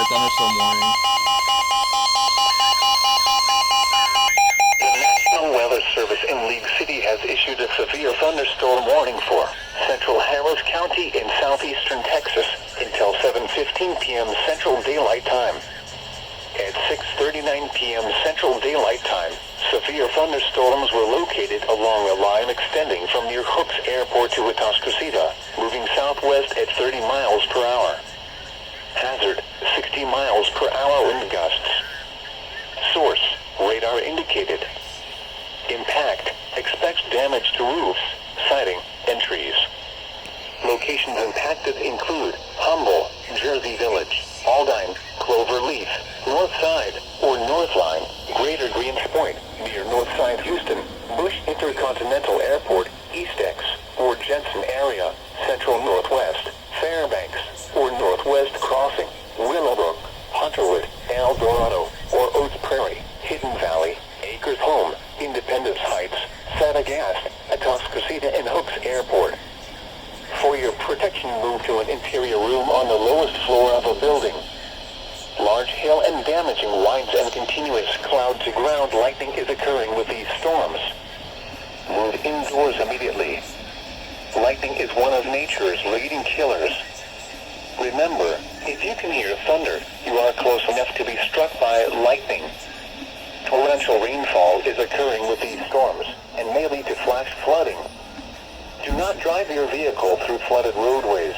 thunderstorm warning. The National Weather Service in League City has issued a severe thunderstorm warning for central Harris County in southeastern Texas until 7:15 p.m. Central Daylight Time. At 6:39 p.m. Central Daylight Time, severe thunderstorms were located along a line extending from near Hooks Airport to Atascocita, moving southwest at 30 miles per hour. Hazard, 60 miles per hour wind gusts. Source, radar indicated. Impact, expects damage to roofs, siding, and trees. Locations impacted include Humble, Jersey Village, Aldine, Cloverleaf, Northside, or Northline, Greater Greens Point, near Northside Houston, Bush Intercontinental Airport, Eastex, or Jensen area, Central Northwest, Fairbanks, or Northwest Crossing, Willowbrook, Hunterwood, El Dorado, or Oats Prairie, Hidden Valley, Acres Home, Independence Heights, Satagast, Atascocita, and Hooks Airport. For your protection, move to an interior room on the lowest floor of a building. Large hail and damaging winds and continuous cloud-to-ground lightning is occurring with these storms. Move indoors immediately. Lightning is one of nature's leading killers. Remember, if you can hear thunder, you are close enough to be struck by lightning. Torrential rainfall is occurring with these storms and may lead to flash flooding. Do not drive your vehicle through flooded roadways.